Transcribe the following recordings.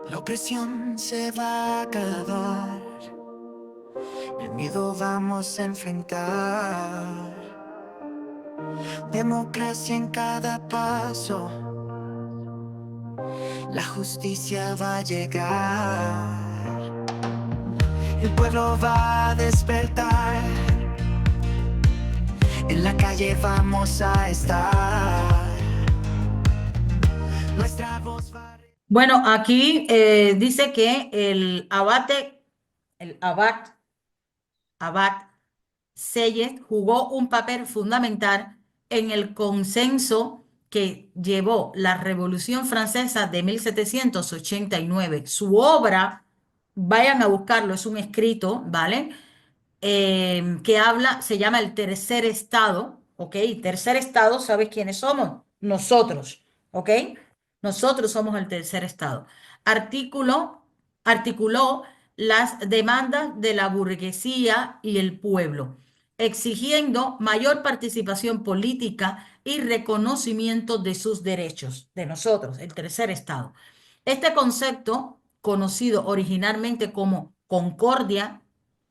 La opresión se va a acabar, el miedo vamos a enfrentar. Democracia en cada paso, la justicia va a llegar. El pueblo va a despertar, en la calle vamos a estar. Nuestra voz va a... Bueno, aquí dice que el abad Seyes jugó un papel fundamental en el consenso que llevó la Revolución Francesa de 1789. Su obra, vayan a buscarlo, es un escrito, ¿vale? Que habla, se llama El Tercer Estado, ¿ok? Tercer Estado, ¿sabes quiénes somos? Nosotros, ¿ok? Nosotros somos el tercer Estado. Artículo, articuló las demandas de la burguesía y el pueblo, exigiendo mayor participación política y reconocimiento de sus derechos, de nosotros, el tercer Estado. Este concepto, conocido originalmente como concordia,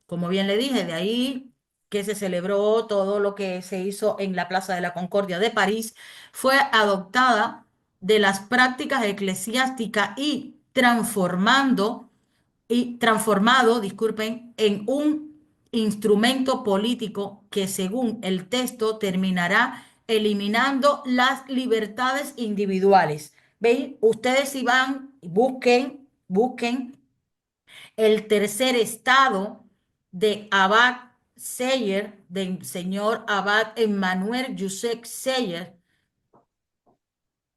como bien le dije, de ahí que se celebró todo lo que se hizo en la Plaza de la Concordia de París, fue adoptada de las prácticas eclesiásticas y transformado, disculpen, en un instrumento político que según el texto terminará eliminando las libertades individuales. ¿Veis? Ustedes si van, busquen el tercer estado de Abad Seyer, del señor Abad Emmanuel Joseph Seyer,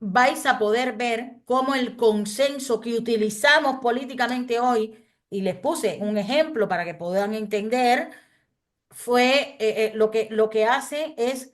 vais a poder ver cómo el consenso que utilizamos políticamente hoy, y les puse un ejemplo para que puedan entender, fue lo que hace es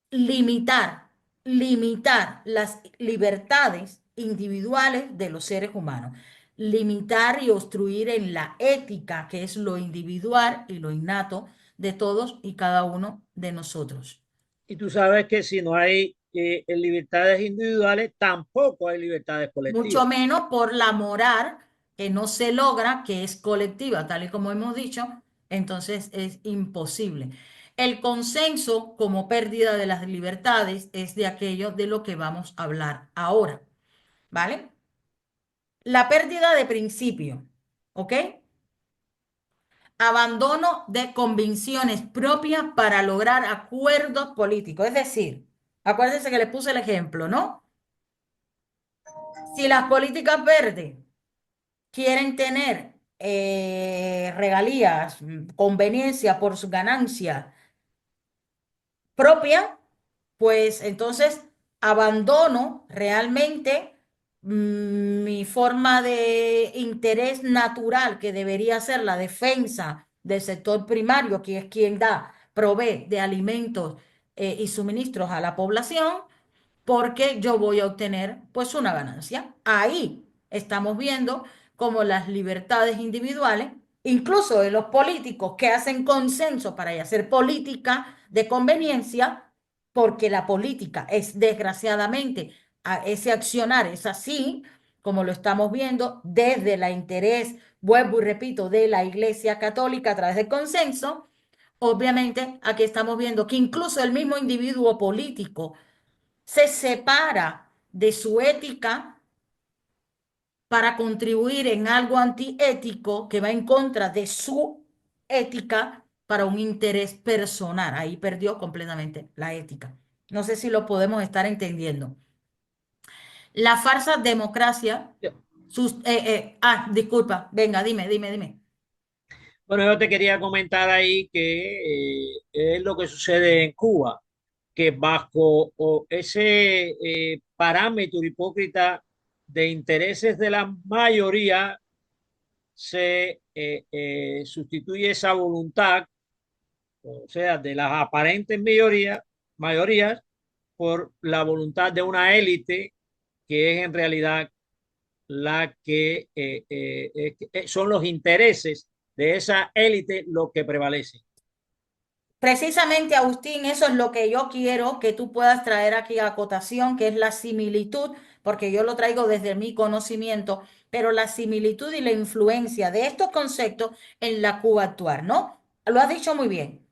limitar, limitar las libertades individuales de los seres humanos, limitar y obstruir en la ética, que es lo individual y lo innato de todos y cada uno de nosotros. Y tú sabes que si no hay libertades individuales, tampoco hay libertades Mucho colectivas. menos por la moral que no se logra, que es colectiva, tal y como hemos dicho, entonces es imposible. El consenso como pérdida de las libertades es de aquello de lo que vamos a hablar ahora, ¿vale? La pérdida de principio, ¿ok? Abandono de convicciones propias para lograr acuerdos políticos. Es decir, acuérdense que les puse el ejemplo, ¿no? Si las políticas verdes quieren tener regalías, conveniencia por su ganancia propia, pues entonces abandono realmente mi forma de interés natural, que debería ser la defensa del sector primario, que es quien provee de alimentos y suministros a la población, porque yo voy a obtener pues una ganancia. Ahí estamos viendo cómo las libertades individuales, incluso de los políticos que hacen consenso para hacer política de conveniencia, porque la política es desgraciadamente, ese accionar es así, como lo estamos viendo desde el interés, vuelvo y repito, de la Iglesia Católica a través del consenso. Obviamente, aquí estamos viendo que incluso el mismo individuo político se separa de su ética para contribuir en algo antiético que va en contra de su ética para un interés personal. Ahí perdió completamente la ética. No sé si lo podemos estar entendiendo. La falsa democracia, disculpa, venga, dime. Bueno, yo te quería comentar ahí que es lo que sucede en Cuba, que bajo ese parámetro hipócrita de intereses de la mayoría se sustituye esa voluntad, o sea, de las aparentes mayorías, por la voluntad de una élite que es en realidad la que son los intereses de esa élite lo que prevalece. Precisamente, Agustín, eso es lo que yo quiero que tú puedas traer aquí a cotación, que es la similitud porque yo lo traigo desde mi conocimiento, pero la similitud y la influencia de estos conceptos en la Cuba actual, ¿no? Lo has dicho muy bien,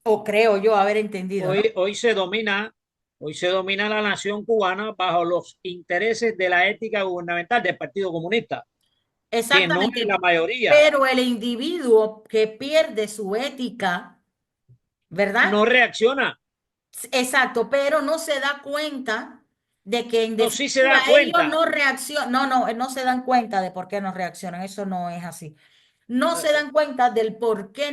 o creo yo haber entendido, ¿no? Hoy se domina la nación cubana bajo los intereses de la ética gubernamental del Partido Comunista, que no es la Exactamente, mayoría. pero el individuo que pierde su ética, ¿verdad? No reacciona. Exacto, pero no se da cuenta de que en No, sí se definitiva da ellos cuenta. no reaccionan, no se dan cuenta de por qué no reaccionan, eso no es así. No se dan cuenta del por qué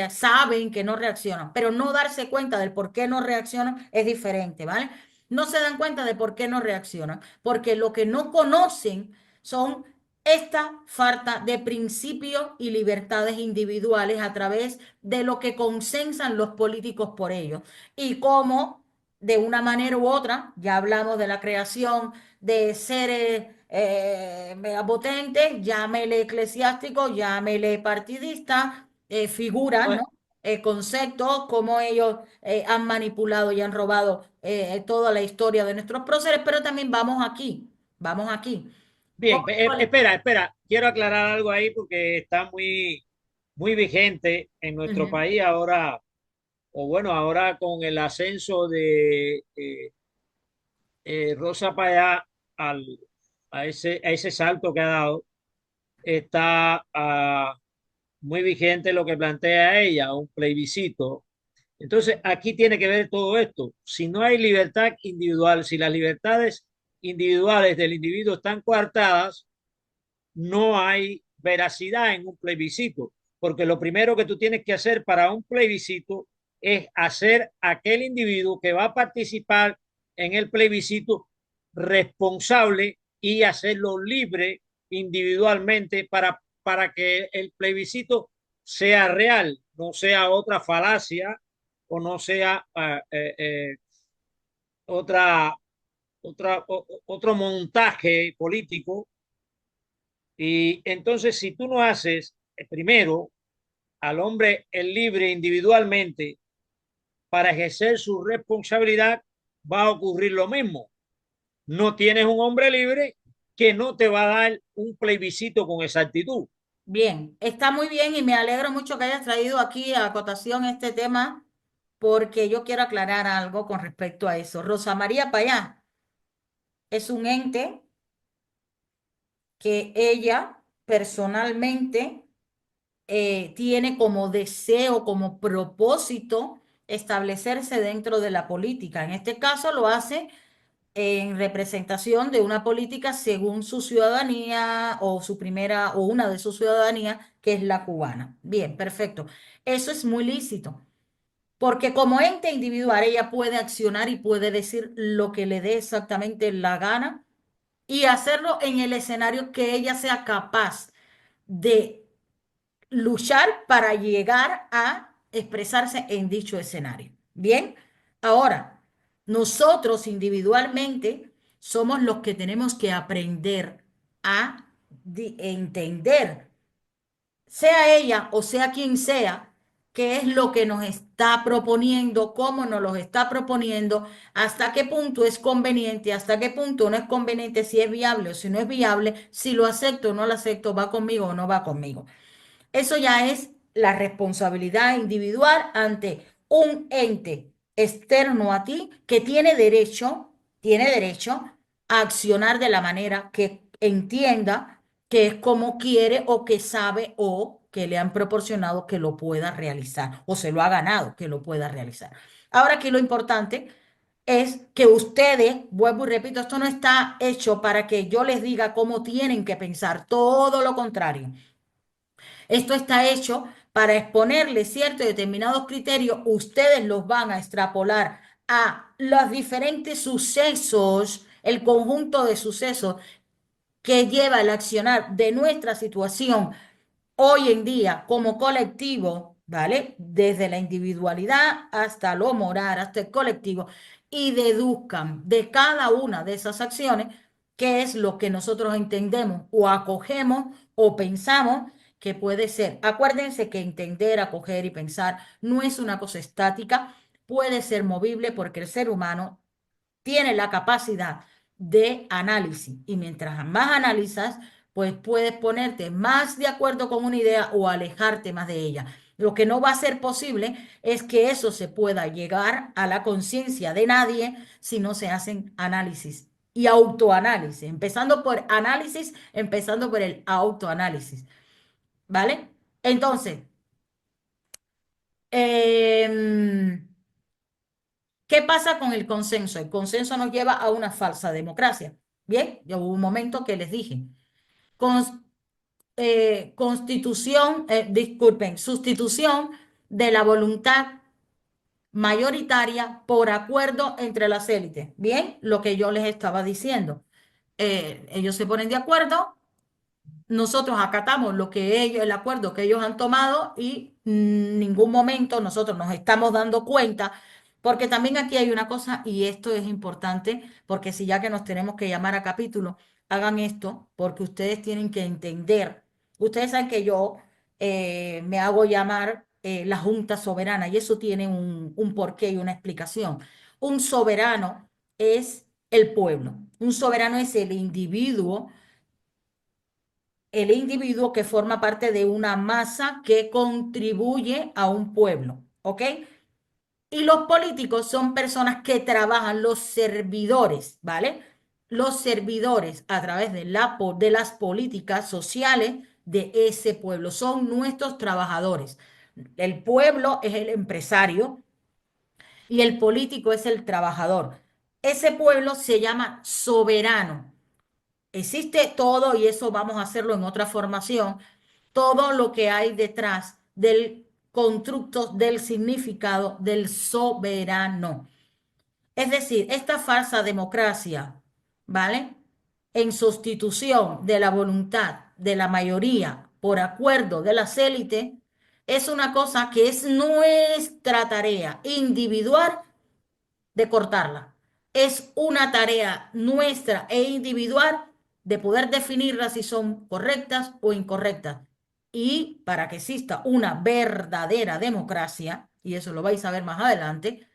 saben que no reaccionan, pero no darse cuenta del por qué no reaccionan es diferente, ¿vale? No se dan cuenta de por qué no reaccionan, porque lo que no conocen son esta falta de principios y libertades individuales a través de lo que consensan los políticos por ellos y cómo de una manera u otra, ya hablamos de la creación de seres megapotentes, llámele eclesiástico, llámele partidista, figuras, Pues, ¿no? Conceptos, cómo ellos han manipulado y han robado toda la historia de nuestros próceres, pero también vamos aquí. bien, espera, espera. Quiero aclarar algo ahí porque está muy vigente en nuestro Ujú, país ahora, o bueno, ahora con el ascenso de Rosa Payá al, a ese salto que ha dado, está muy vigente lo que plantea ella, un plebiscito. Entonces, aquí tiene que ver todo esto. Si no hay libertad individual, si las libertades individuales del individuo están coartadas, no hay veracidad en un plebiscito, porque lo primero que tú tienes que hacer para un plebiscito es hacer aquel individuo que va a participar en el plebiscito responsable y hacerlo libre individualmente para que el plebiscito sea real, no sea otra falacia o no sea otra, otro montaje político. Y entonces, si tú no haces primero al hombre el libre individualmente para ejercer su responsabilidad, va a ocurrir lo mismo. No tienes un hombre libre que no te va a dar un plebiscito con exactitud. bien, está muy bien y me alegro mucho que hayas traído aquí a acotación este tema porque yo quiero aclarar algo con respecto a eso. Rosa María Payá es un ente que ella personalmente tiene como deseo, como propósito establecerse dentro de la política. En este caso lo hace en representación de una política según su ciudadanía o su primera o una de sus ciudadanías, que es la cubana. Bien, perfecto. Eso es muy lícito. Porque como ente individual ella puede accionar y puede decir lo que le dé exactamente la gana y hacerlo en el escenario que ella sea capaz de luchar para llegar a expresarse en dicho escenario. Bien, ahora, nosotros individualmente somos los que tenemos que aprender a entender, sea ella o sea quien sea, qué es lo que nos está proponiendo, cómo nos lo está proponiendo, hasta qué punto es conveniente, hasta qué punto no es conveniente, si es viable o si no es viable, si lo acepto o no lo acepto, va conmigo o no va conmigo. Eso ya es la responsabilidad individual ante un ente externo a ti que tiene derecho a accionar de la manera que entienda, que es como quiere o que sabe o que le han proporcionado que lo pueda realizar o se lo ha ganado que lo pueda realizar. Ahora aquí lo importante es que ustedes, vuelvo y repito, esto no está hecho para que yo les diga cómo tienen que pensar, todo lo contrario. Esto está hecho para exponerle ciertos determinados criterios, ustedes los van a extrapolar a los diferentes sucesos, el conjunto de sucesos que lleva el accionar de nuestra situación hoy en día como colectivo, ¿vale? Desde la individualidad hasta lo moral, hasta el colectivo, y deduzcan de cada una de esas acciones qué es lo que nosotros entendemos o acogemos o pensamos que puede ser. Acuérdense que entender, acoger y pensar no es una cosa estática, puede ser movible porque el ser humano tiene la capacidad de análisis. Y mientras más analizas, pues puedes ponerte más de acuerdo con una idea o alejarte más de ella. Lo que no va a ser posible es que eso se pueda llegar a la conciencia de nadie si no se hacen análisis y autoanálisis, empezando por análisis, empezando por el autoanálisis, ¿vale? Entonces, em, ¿qué pasa con el consenso? El consenso nos lleva a una falsa democracia. Bien, ya hubo un momento que les dije. Cons- disculpen, sustitución de la voluntad mayoritaria por acuerdo entre las élites. Bien, lo que yo les estaba diciendo. Ellos se ponen de acuerdo, nosotros acatamos lo que ellos, el acuerdo que ellos han tomado y en ningún momento nosotros nos estamos dando cuenta, porque también aquí hay una cosa y esto es importante, porque si ya que nos tenemos que llamar a capítulo, hagan esto, porque ustedes tienen que entender. Ustedes saben que yo me hago llamar la Junta Soberana y eso tiene un porqué y una explicación. Un soberano es el pueblo, un soberano es el individuo que forma parte de una masa que contribuye a un pueblo, ¿ok? Y los políticos son personas que trabajan, los servidores, ¿vale? Los servidores a través de las políticas sociales de ese pueblo. Son nuestros trabajadores. El pueblo es el empresario y el político es el trabajador. Ese pueblo se llama soberano. Existe todo, y eso vamos a hacerlo en otra formación, todo lo que hay detrás del constructo del significado del soberano. Es decir, esta falsa democracia, ¿vale? En sustitución de la voluntad de la mayoría por acuerdo de las élites, es una cosa que es nuestra tarea individual de cortarla. Es una tarea nuestra e individual de poder definirlas si son correctas o incorrectas. Y para que exista una verdadera democracia, y eso lo vais a ver más adelante,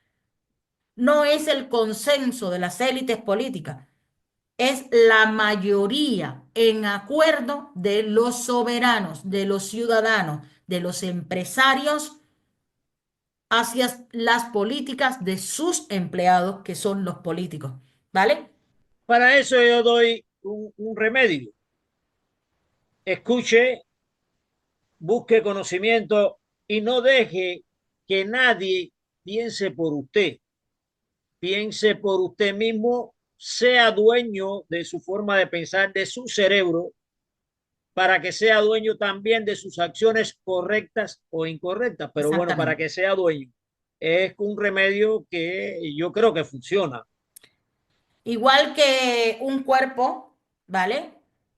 no es el consenso de las élites políticas, es la mayoría en acuerdo de los soberanos, de los ciudadanos, de los empresarios hacia las políticas de sus empleados, que son los políticos, ¿vale? Para eso yo doy un remedio. Escuche, busque conocimiento y no deje que nadie piense por usted. Piense por usted mismo, sea dueño de su forma de pensar, de su cerebro, para que sea dueño también de sus acciones correctas o incorrectas. Pero bueno, para Exactamente. que sea dueño. Es un remedio que yo creo que funciona. Igual que un cuerpo, ¿vale?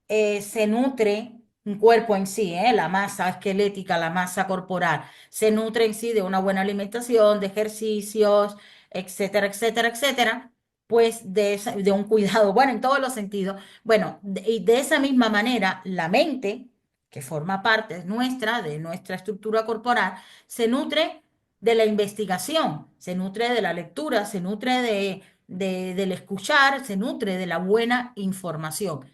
Se nutre, un cuerpo en sí, la masa esquelética, la masa corporal, se nutre en sí de una buena alimentación, de ejercicios, etcétera, etcétera, etcétera, pues de un cuidado, bueno, en todos los sentidos. Bueno, y de esa misma manera, la mente, que forma parte nuestra, de nuestra estructura corporal, se nutre de la investigación, se nutre de la lectura, se nutre del escuchar, se nutre de la buena información.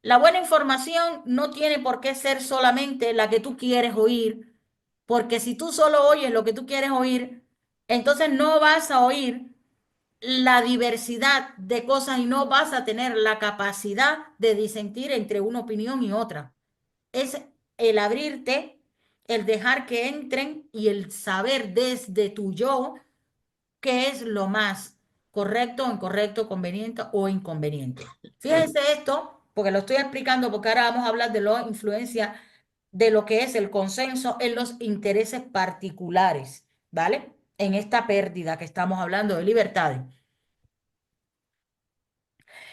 La buena información no tiene por qué ser solamente la que tú quieres oír, porque si tú solo oyes lo que tú quieres oír, entonces no vas a oír la diversidad de cosas y no vas a tener la capacidad de disentir entre una opinión y otra. Es el abrirte, el dejar que entren y el saber desde tu yo qué es lo más correcto, incorrecto, conveniente o inconveniente. Fíjense esto, porque lo estoy explicando, porque ahora vamos a hablar de la influencia de lo que es el consenso en los intereses particulares, ¿vale? En esta pérdida que estamos hablando de libertades.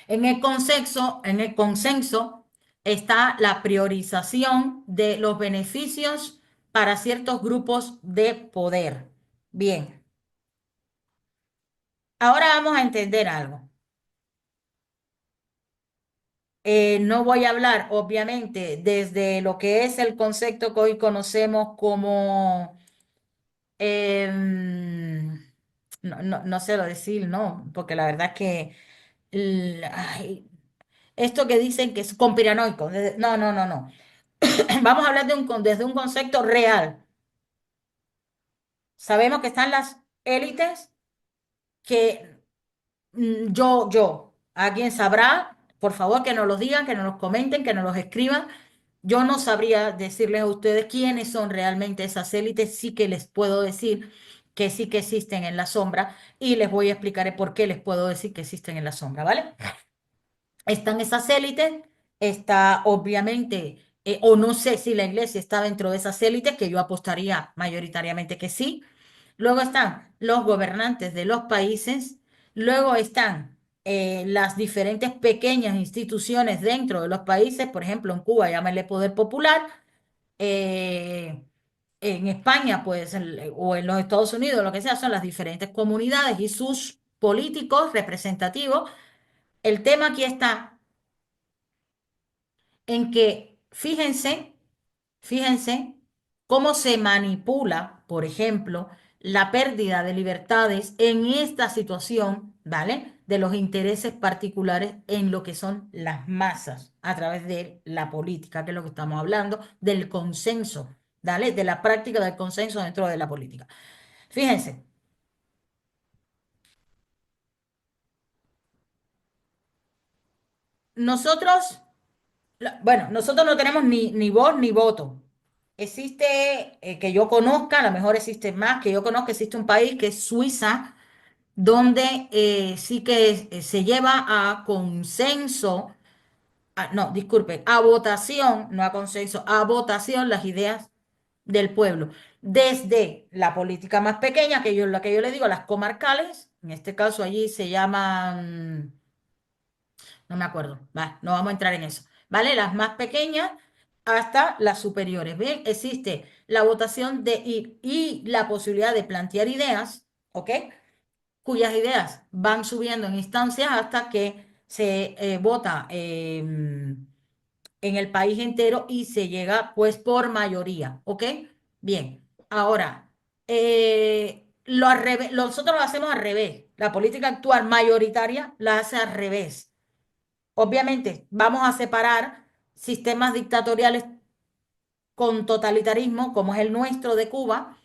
En el consenso está la priorización de los beneficios para ciertos grupos de poder. Bien, ahora vamos a entender algo. No voy a hablar, obviamente, desde lo que es el concepto que hoy conocemos como, no sé lo decir, ¿no? Porque la verdad es que Ay, esto que dicen que es conspiranoico. No, no, no, no. Vamos a hablar desde un concepto real. Sabemos que están las élites que alguien sabrá, por favor, que nos los digan, que nos los comenten, que nos los escriban. Yo no sabría decirles a ustedes quiénes son realmente esas élites, sí que les puedo decir que sí que existen en la sombra y les voy a explicar el por qué les puedo decir que existen en la sombra, ¿vale? Están esas élites, está obviamente, o no sé si la iglesia está dentro de esas élites, que yo apostaría mayoritariamente que sí. Luego están los gobernantes de los países, luego están las diferentes pequeñas instituciones dentro de los países, por ejemplo, en Cuba llámale Poder Popular, eh, en España, pues, o en los Estados Unidos, lo que sea, son las diferentes comunidades y sus políticos representativos. El tema aquí está en que fíjense cómo se manipula, por ejemplo, la pérdida de libertades en esta situación, ¿vale? De los intereses particulares en lo que son las masas a través de la política, que es lo que estamos hablando, del consenso, ¿vale? De la práctica del consenso dentro de la política. Fíjense, nosotros bueno, nosotros no tenemos ni voz ni voto. Existe, que yo conozca, a lo mejor existe más, que yo conozca, existe un país que es Suiza, donde sí que se lleva a consenso, no, disculpe, a votación, no a consenso, a votación las ideas del pueblo. Desde la política más pequeña, la que yo le digo, las comarcales, en este caso allí se llaman no me acuerdo, va, no vamos a entrar en eso, ¿vale? Las más pequeñas hasta las superiores. Bien, existe la votación de ir y la posibilidad de plantear ideas, ¿ok? Cuyas ideas van subiendo en instancias hasta que se vota en el país entero y se llega pues por mayoría, ¿ok? Bien, ahora, nosotros lo hacemos al revés. La política actual mayoritaria la hace al revés. Obviamente, vamos a separar sistemas dictatoriales con totalitarismo, como es el nuestro de Cuba,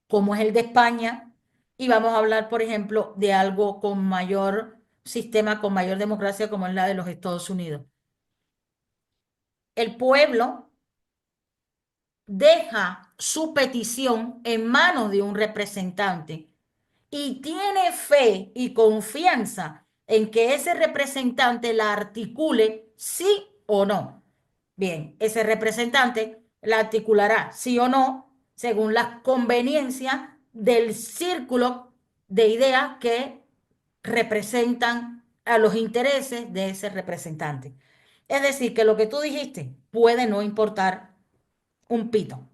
como es el de España, y vamos a hablar, por ejemplo, de algo con mayor sistema, con mayor democracia, como es la de los Estados Unidos. El pueblo deja su petición en manos de un representante y tiene fe y confianza en que ese representante la articule sí o no. Bien, ese representante la articulará sí o no según las conveniencias del círculo de ideas que representan a los intereses de ese representante. Es decir, que lo que tú dijiste puede no importar un pito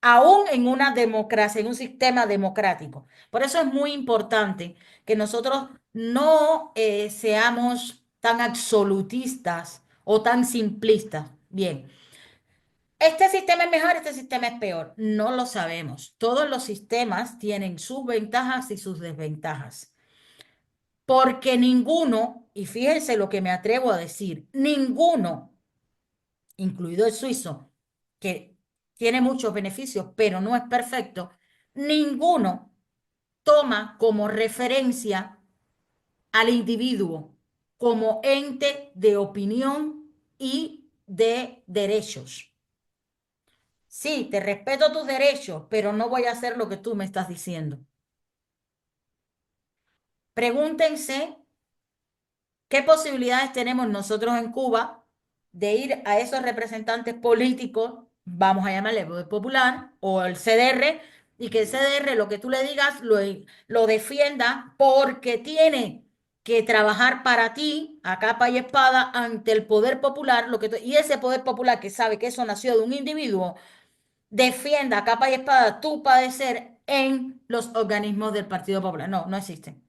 aún en una democracia, en un sistema democrático. Por eso es muy importante que nosotros no seamos tan absolutistas o tan simplistas. Bien, este sistema es mejor, este sistema es peor. No lo sabemos. Todos los sistemas tienen sus ventajas y sus desventajas. Porque ninguno, y fíjense lo que me atrevo a decir, ninguno, incluido el suizo, que tiene muchos beneficios, pero no es perfecto, ninguno toma como referencia al individuo como ente de opinión y de derechos. Sí, te respeto tus derechos, pero no voy a hacer lo que tú me estás diciendo. Pregúntense ¿qué posibilidades tenemos nosotros en Cuba de ir a esos representantes políticos, vamos a llamarle el Poder Popular o el CDR, y que el CDR lo que tú le digas lo defienda porque tiene que trabajar para ti a capa y espada ante el Poder Popular, y ese Poder Popular que sabe que eso nació de un individuo, defienda a capa y espada tu padecer en los organismos del Partido Popular? No, no existen.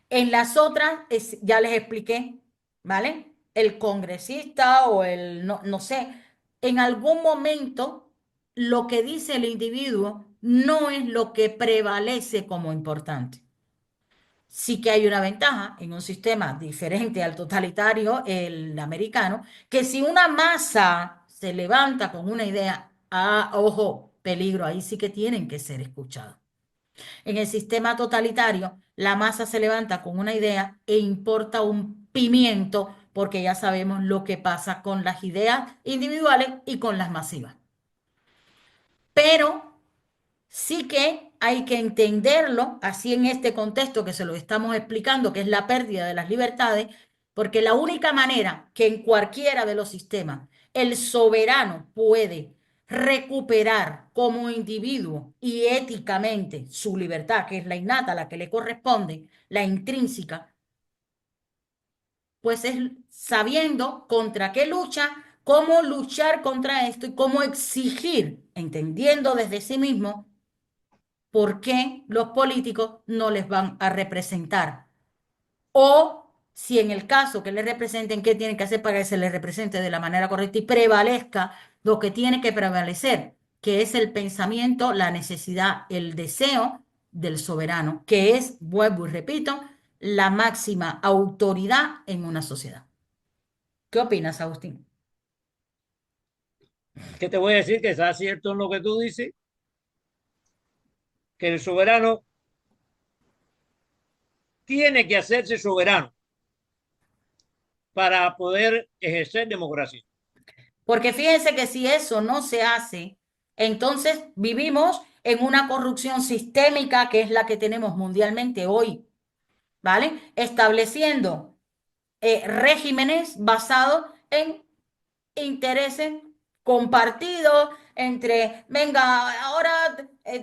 En las otras, ya les expliqué, ¿vale? El congresista o no, no sé, en algún momento lo que dice el individuo no es lo que prevalece como importante. sí que hay una ventaja en un sistema diferente al totalitario, el americano, que si una masa se levanta con una idea, ojo, peligro, ahí sí que tienen que ser escuchados. En el sistema totalitario, la masa se levanta con una idea e importa un pimiento porque ya sabemos lo que pasa con las ideas individuales y con las masivas. Pero sí que hay que entenderlo así en este contexto que se lo estamos explicando, que es la pérdida de las libertades, porque la única manera que en cualquiera de los sistemas el soberano puede recuperar como individuo y éticamente su libertad, que es la innata, la que le corresponde, la intrínseca, pues es sabiendo contra qué lucha, cómo luchar contra esto y cómo exigir, entendiendo desde sí mismo por qué los políticos no les van a representar. O si en el caso que les representen, ¿qué tienen que hacer para que se les represente de la manera correcta y prevalezca lo que tiene que prevalecer, que es el pensamiento, la necesidad, el deseo del soberano, que es, vuelvo y repito, la máxima autoridad en una sociedad? ¿Qué opinas, Agustín? ¿Qué te voy a decir? Que está cierto en lo que tú dices, que el soberano tiene que hacerse soberano para poder ejercer democracia. Porque fíjense que si eso no se hace, entonces vivimos en una corrupción sistémica que es la que tenemos mundialmente hoy, ¿vale? Estableciendo regímenes basados en intereses compartidos entre, venga, ahora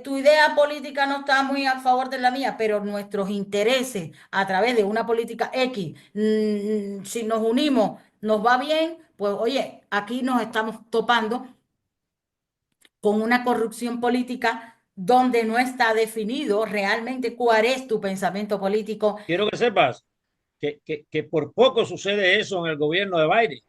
tu idea política no está muy a favor de la mía, pero nuestros intereses a través de una política X, si nos unimos, nos va bien, pues oye, aquí nos estamos topando con una corrupción política donde no está definido realmente cuál es tu pensamiento político. Quiero que sepas que por poco sucede eso en el gobierno de Biden.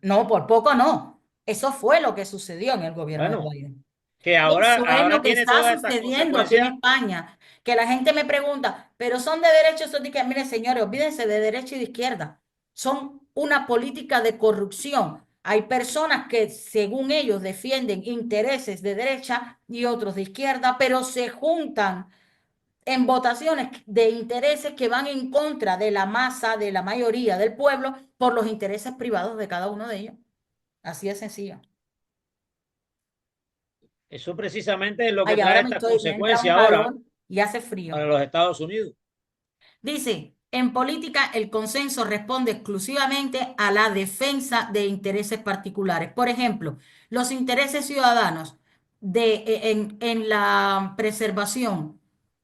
No, por poco no. Eso fue lo que sucedió en el gobierno de Bueno, Biden. que Eso es lo ahora que tiene está todas estas sucediendo aquí en consecuencias. España. Que la gente me pregunta, ¿pero son de derecha o son de izquierda? Miren, señores, olvídense de derecha y de izquierda. Son una política de corrupción. Hay personas que, según ellos, defienden intereses de derecha y otros de izquierda, pero se juntan en votaciones de intereses que van en contra de la masa, de la mayoría del pueblo, por los intereses privados de cada uno de ellos. Así de sencillo. Eso precisamente es lo que Ay, trae ahora estas me entra un consecuencias ahora calor y hace frío. para los Estados Unidos. Dice, en política el consenso responde exclusivamente a la defensa de intereses particulares. Por ejemplo, los intereses ciudadanos en la preservación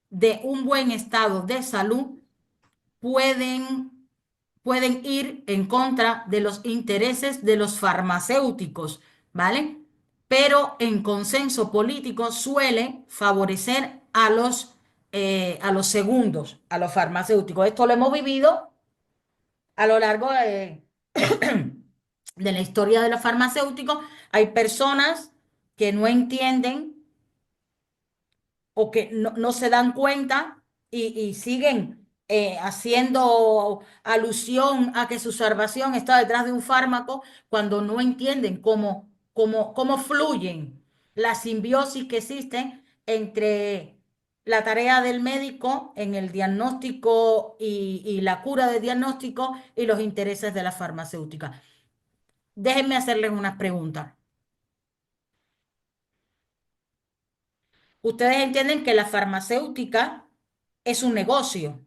de un buen estado de salud pueden, pueden ir en contra de los intereses de los farmacéuticos, ¿vale? Pero en consenso político suele favorecer a los segundos, a los farmacéuticos. Esto lo hemos vivido a lo largo de la historia de los farmacéuticos. Hay personas que no entienden o que no se dan cuenta y siguen haciendo alusión a que su salvación está detrás de un fármaco cuando no entienden cómo fluyen la simbiosis que existe entre la tarea del médico en el diagnóstico y la cura de diagnóstico y los intereses de la farmacéutica. Déjenme hacerles unas preguntas. Ustedes entienden que la farmacéutica es un negocio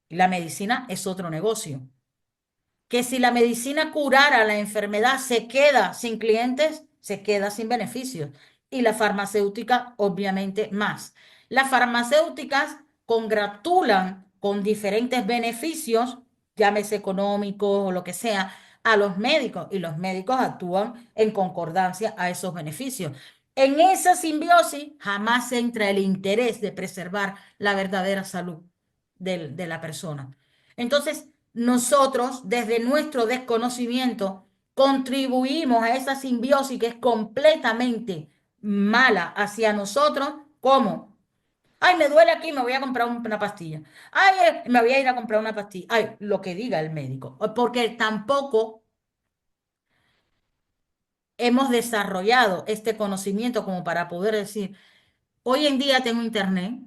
y la medicina es otro negocio. Que si la medicina curara la enfermedad se queda sin clientes, se queda sin beneficios. Y la farmacéutica, obviamente, más. Las farmacéuticas congratulan con diferentes beneficios, llámese económicos o lo que sea, a los médicos y los médicos actúan en concordancia a esos beneficios. En esa simbiosis jamás entra el interés de preservar la verdadera salud de la persona. Entonces, nosotros, desde nuestro desconocimiento, contribuimos a esa simbiosis que es completamente mala hacia nosotros. ¿Cómo? Ay, me duele aquí, me voy a comprar una pastilla. Ay, me voy a ir a comprar una pastilla. Ay, lo que diga el médico. Porque tampoco hemos desarrollado este conocimiento como para poder decir, hoy en día tengo internet,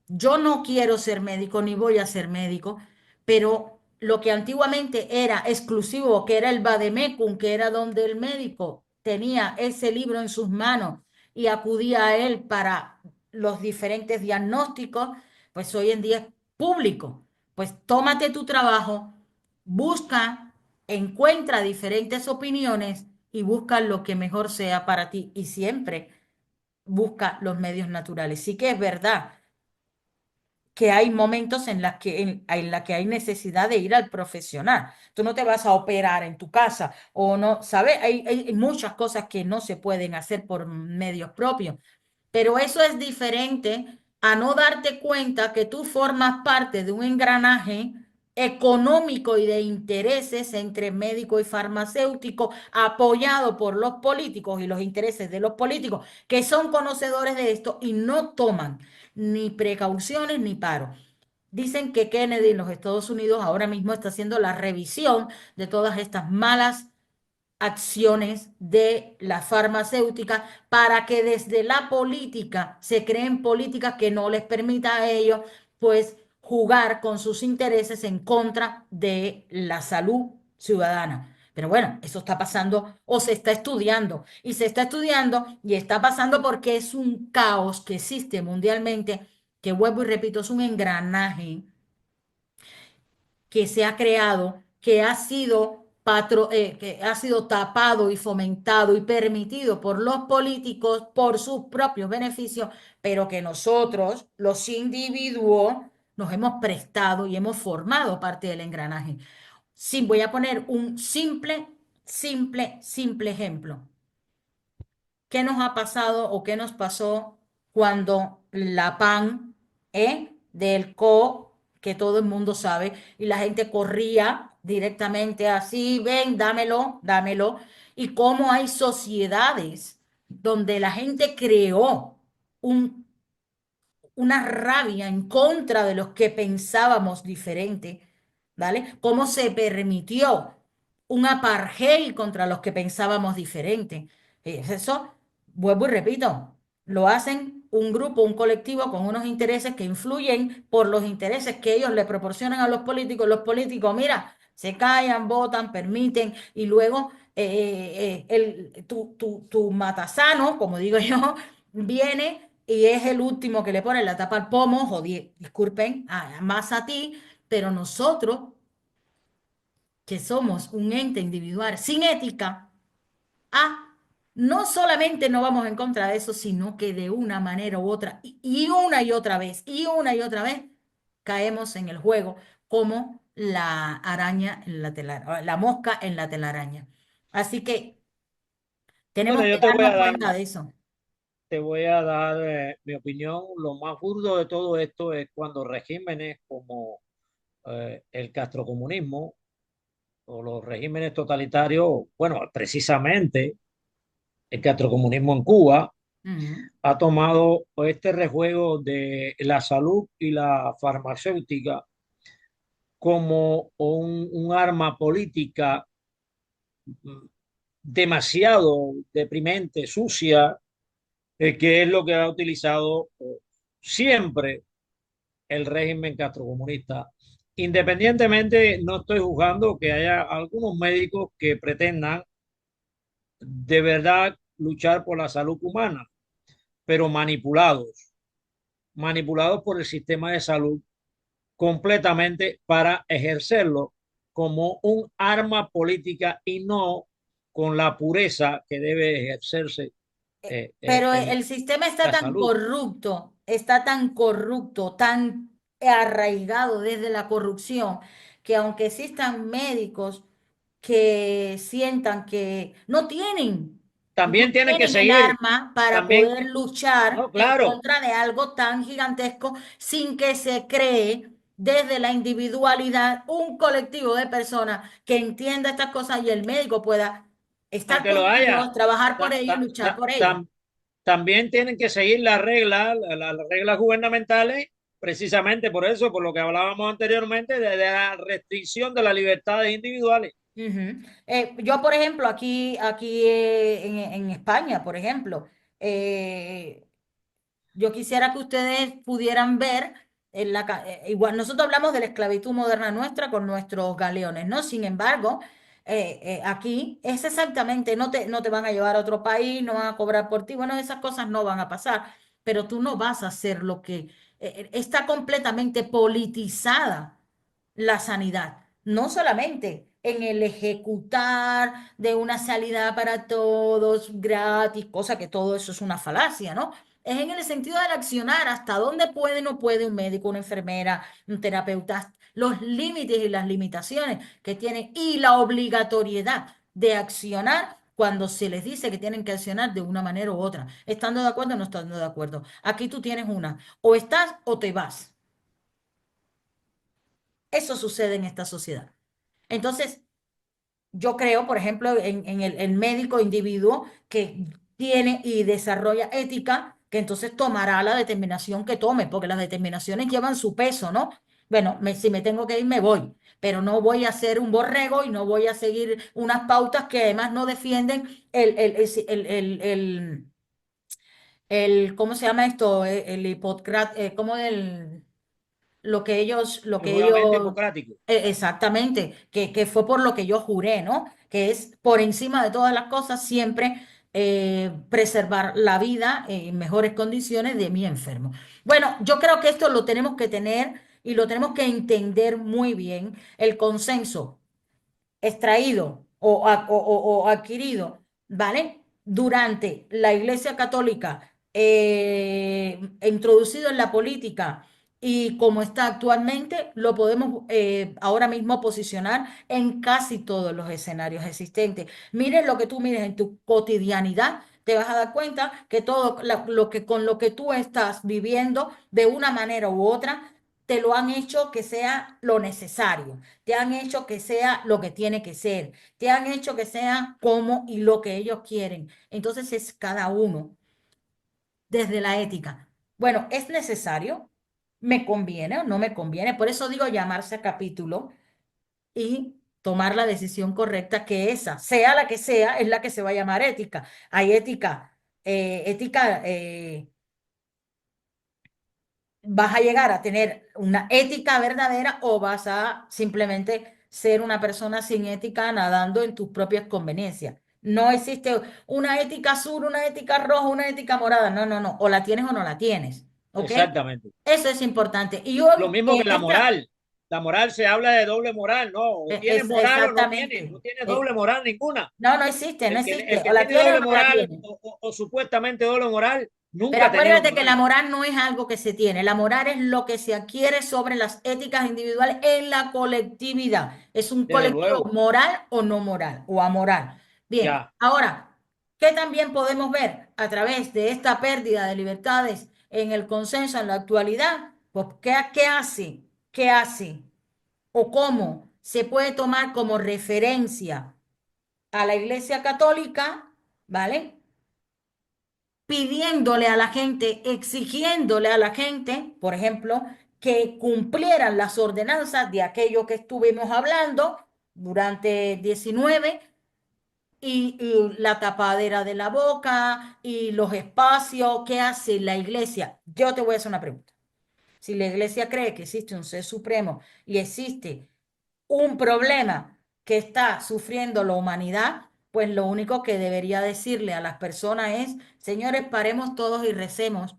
yo no quiero ser médico ni voy a ser médico, pero lo que antiguamente era exclusivo, que era el vademecum, que era donde el médico tenía ese libro en sus manos y acudía a él para los diferentes diagnósticos, pues hoy en día es público. Pues tómate tu trabajo, busca, encuentra diferentes opiniones y busca lo que mejor sea para ti y siempre busca los medios naturales. Sí que es verdad que hay momentos en la que hay necesidad de ir al profesional. Tú no te vas a operar en tu casa o no, ¿sabes? Hay muchas cosas que no se pueden hacer por medios propios. Pero eso es diferente a no darte cuenta que tú formas parte de un engranaje económico y de intereses entre médico y farmacéutico apoyado por los políticos y los intereses de los políticos que son conocedores de esto y no toman ni precauciones ni paro. Dicen que Kennedy en los Estados Unidos ahora mismo está haciendo la revisión de todas estas malas acciones de la farmacéutica para que desde la política se creen políticas que no les permita a ellos, pues, jugar con sus intereses en contra de la salud ciudadana. Pero bueno, eso está pasando o se está estudiando y se está estudiando y está pasando porque es un caos que existe mundialmente, que vuelvo y repito, es un engranaje que se ha creado, que ha sido tapado y fomentado y permitido por los políticos por sus propios beneficios, pero que nosotros, los individuos, nos hemos prestado y hemos formado parte del engranaje. Sí, voy a poner un simple ejemplo. ¿Qué nos ha pasado o qué nos pasó cuando la PAN, del CO, que todo el mundo sabe, y la gente corría directamente así, ven, dámelo, dámelo, y cómo hay sociedades donde la gente creó un una rabia en contra de los que pensábamos diferente, ¿vale? Cómo se permitió un apartheid contra los que pensábamos diferente. Eso, vuelvo y repito, lo hacen un grupo, un colectivo con unos intereses que influyen por los intereses que ellos le proporcionan a los políticos. Los políticos, mira, se callan, votan, permiten y luego tu matasano, como digo yo, viene y es el último que le pone la tapa al pomo, disculpen, más a ti, pero nosotros, que somos un ente individual sin ética, no solamente no vamos en contra de eso, sino que de una manera u otra, y una y otra vez, y una y otra vez, caemos en el juego como la araña en la telaraña, la mosca en la telaraña. Así que Bueno, tenemos que yo te voy darnos a dar, cuenta de eso. te voy a dar mi opinión. Lo más burdo de todo esto es cuando regímenes como el castrocomunismo o los regímenes totalitarios, bueno, precisamente el castrocomunismo en Cuba Ujú. ha tomado este rejuego de la salud y la farmacéutica como un arma política demasiado deprimente, sucia, que es lo que ha utilizado siempre el régimen castrocomunista. Independientemente, no estoy juzgando que haya algunos médicos que pretendan de verdad luchar por la salud humana, pero manipulados por el sistema de salud completamente para ejercerlo como un arma política y no con la pureza que debe ejercerse Pero el sistema la salud. está tan corrupto, tan arraigado desde la corrupción, que aunque existan médicos que sientan que no También tienen que tienen el seguir, arma para también, poder luchar no, en claro, contra de algo tan gigantesco sin que se cree desde la individualidad un colectivo de personas que entienda estas cosas y el médico pueda estar aunque lo con haya, ellos, trabajar por ta- ellos y ta- luchar ta- por ellos. tam- también tienen que seguir las reglas gubernamentales, precisamente por eso, por lo que hablábamos anteriormente, de la restricción de las libertades individuales. Ujú. Yo, por ejemplo, aquí en España, por ejemplo, eh, yo quisiera que ustedes pudieran ver, igual nosotros hablamos de la esclavitud moderna nuestra con nuestros galeones, ¿no? Sin embargo, aquí es exactamente, no te van a llevar a otro país, no van a cobrar por ti, bueno, esas cosas no van a pasar, pero tú no vas a hacer lo que está completamente politizada la sanidad, no solamente en el ejecutar de una salida para todos gratis, cosa que todo eso es una falacia, ¿no? Es en el sentido del accionar, hasta dónde puede o no puede un médico, una enfermera, un terapeuta, los límites y las limitaciones que tienen y la obligatoriedad de accionar cuando se les dice que tienen que accionar de una manera u otra, estando de acuerdo o no estando de acuerdo. Aquí tú tienes una, o estás o te vas. Eso sucede en esta sociedad. Entonces, yo creo, por ejemplo, en el médico individuo que tiene y desarrolla ética, que entonces tomará la determinación que tome, porque las determinaciones llevan su peso, ¿no? Bueno, si me tengo que ir, me voy, pero no voy a ser un borrego y no voy a seguir unas pautas que además no defienden ¿cómo se llama esto? El Hipócrates, ¿cómo lo El que juramento ellos, hipocrático. exactamente, que fue por lo que yo juré, ¿no? Que es por encima de todas las cosas siempre preservar la vida en mejores condiciones de mi enfermo. Bueno, yo creo que esto lo tenemos que tener y lo tenemos que entender muy bien. El consenso extraído o adquirido, ¿vale? Durante la Iglesia Católica, introducido en la política y como está actualmente, lo podemos ahora mismo posicionar en casi todos los escenarios existentes. Miren lo que tú mires en tu cotidianidad. Te vas a dar cuenta que todo lo que con lo que tú estás viviendo de una manera u otra, te lo han hecho que sea lo necesario, te han hecho que sea lo que tiene que ser, te han hecho que sea como y lo que ellos quieren. Entonces es cada uno desde la ética. Bueno, ¿es necesario? ¿Me conviene o no me conviene? Por eso digo llamarse a capítulo y tomar la decisión correcta, que esa, sea la que sea, es la que se va a llamar ética. Hay ética, vas a llegar a tener una ética verdadera o vas a simplemente ser una persona sin ética nadando en tus propias conveniencias. No existe una ética azul, una ética roja, una ética morada. No, no, no. O la tienes o no la tienes. ¿Ok? Exactamente. Eso es importante. Y hoy, Lo mismo que en la esta, moral. La moral se habla de doble moral, no, o tienes es moral o no tienes, exactamente. no tienes doble moral ninguna. No, no existe, no El existe. O que la tiene tienes o doble no la moral tienes. o supuestamente doble moral Pero nunca ha tenido acuérdate que la moral. moral no es algo que se tiene, la moral es lo que se adquiere sobre las éticas individuales en la colectividad. Es un Desde colectivo luego, moral o no moral o amoral. Bien, ya, ahora, ¿qué también podemos ver a través de esta pérdida de libertades en el consenso en la actualidad? Pues, ¿qué hace? ¿Qué hace? ¿O cómo se puede tomar como referencia a la Iglesia Católica? ¿Vale? Pidiéndole a la gente, exigiéndole a la gente, por ejemplo, que cumplieran las ordenanzas de aquello que estuvimos hablando durante 19 y la tapadera de la boca y los espacios que hace la iglesia. Yo te voy a hacer una pregunta. Si la iglesia cree que existe un ser supremo y existe un problema que está sufriendo la humanidad, pues lo único que debería decirle a las personas es, señores, paremos todos y recemos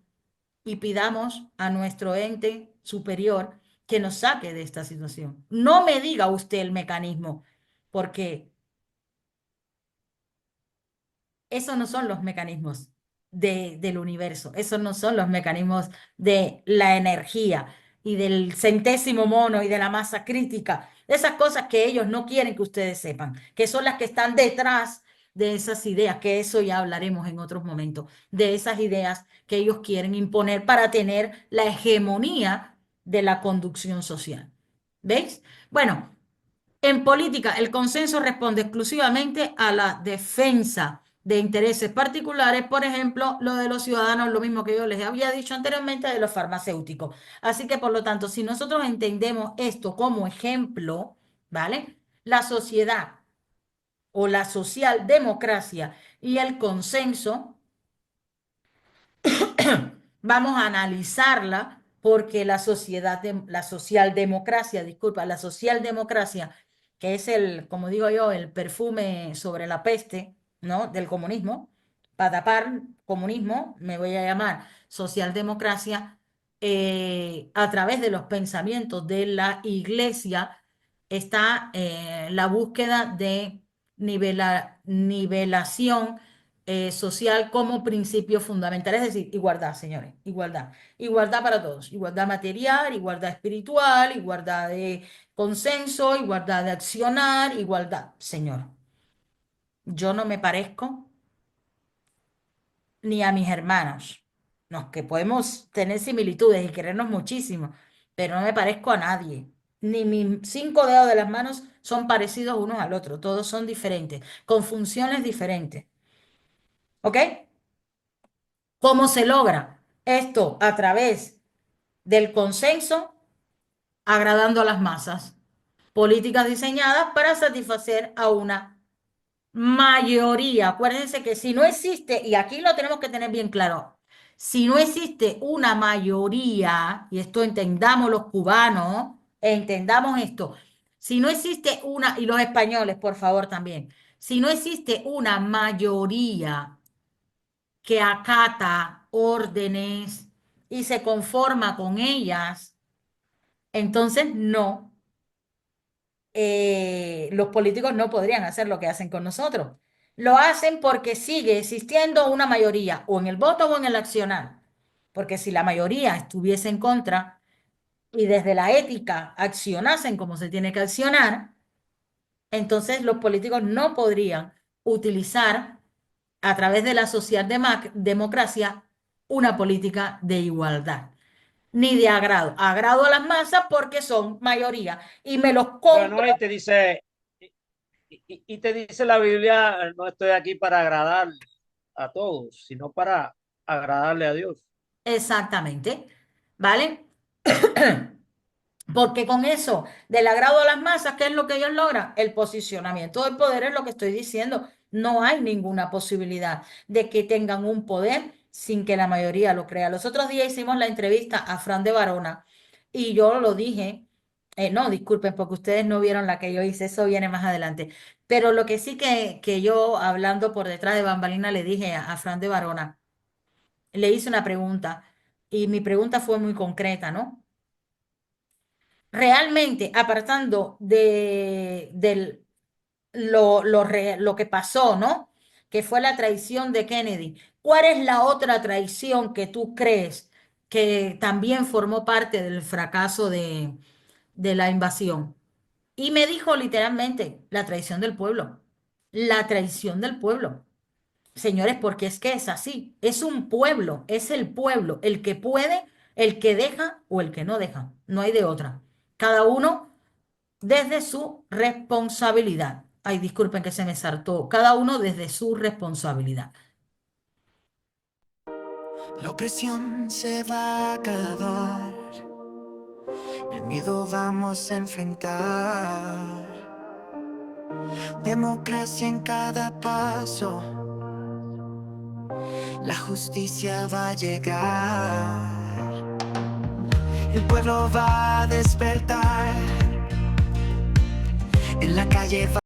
y pidamos a nuestro ente superior que nos saque de esta situación. No me diga usted el mecanismo, porque esos no son los mecanismos del universo, esos no son los mecanismos de la energía y del centésimo mono y de la masa crítica, esas cosas que ellos no quieren que ustedes sepan, que son las que están detrás de esas ideas, que eso ya hablaremos en otros momentos, de esas ideas que ellos quieren imponer para tener la hegemonía de la conducción social. ¿Veis? Bueno, en política, el consenso responde exclusivamente a la defensa de intereses particulares, por ejemplo, lo de los ciudadanos, lo mismo que yo les había dicho anteriormente de los farmacéuticos. Así que, por lo tanto, si nosotros entendemos esto como ejemplo, ¿vale? La sociedad o la socialdemocracia y el consenso, vamos a analizarla porque la socialdemocracia, disculpa, la socialdemocracia, que es el, como digo yo, el perfume sobre la peste, ¿no? Del comunismo, para tapar comunismo, me voy a llamar socialdemocracia, a través de los pensamientos de la iglesia está la búsqueda de nivelación social como principio fundamental, es decir, igualdad, señores, igualdad. Igualdad para todos, igualdad material, igualdad espiritual, igualdad de consenso, igualdad de accionar, igualdad, señor. Yo no me parezco ni a mis hermanos, no, que podemos tener similitudes y querernos muchísimo, pero no me parezco a nadie. Ni mis 5 dedos de las manos son parecidos unos al otro, todos son diferentes, con funciones diferentes. ¿Ok? ¿Cómo se logra esto? A través del consenso, agradando a las masas. Políticas diseñadas para satisfacer a una mayoría. Acuérdense que si no existe, y aquí lo tenemos que tener bien claro, si no existe una mayoría, y esto entendamos los cubanos, entendamos esto, si no existe una, y los españoles, por favor, también, si no existe una mayoría que acata órdenes y se conforma con ellas, entonces no, los políticos no podrían hacer lo que hacen con nosotros. Lo hacen porque sigue existiendo una mayoría, o en el voto o en el accionar. Porque si la mayoría estuviese en contra y desde la ética accionasen como se tiene que accionar, entonces los políticos no podrían utilizar a través de la socialdemocracia una política de igualdad, ni de agrado. Agrado a las masas porque son mayoría y me los compro. Bueno, y te dice, y te dice la Biblia, no estoy aquí para agradar a todos, sino para agradarle a Dios. Exactamente, ¿vale? Porque con eso, del agrado a las masas, ¿qué es lo que ellos logran? El posicionamiento del poder es lo que estoy diciendo. No hay ninguna posibilidad de que tengan un poder sin que la mayoría lo crea. Los otros días hicimos la entrevista a Fran de Barona y yo lo dije, no, disculpen, porque ustedes no vieron la que yo hice, eso viene más adelante. Pero lo que sí que yo, hablando por detrás de bambalina, le dije a Fran de Barona, le hice una pregunta y mi pregunta fue muy concreta, ¿no? Realmente, apartando lo que pasó, ¿no? Que fue la traición de Kennedy. ¿Cuál es la otra traición que tú crees que también formó parte del fracaso de la invasión? Y me dijo literalmente, la traición del pueblo. La traición del pueblo. Señores, porque es que es así. Es un pueblo, es el pueblo, el que puede, el que deja o el que no deja. No hay de otra. Cada uno desde su responsabilidad. Ay, disculpen que se me saltó. Cada uno desde su responsabilidad. La opresión se va a acabar, el miedo vamos a enfrentar. Democracia en cada paso, la justicia va a llegar. El pueblo va a despertar, en la calle va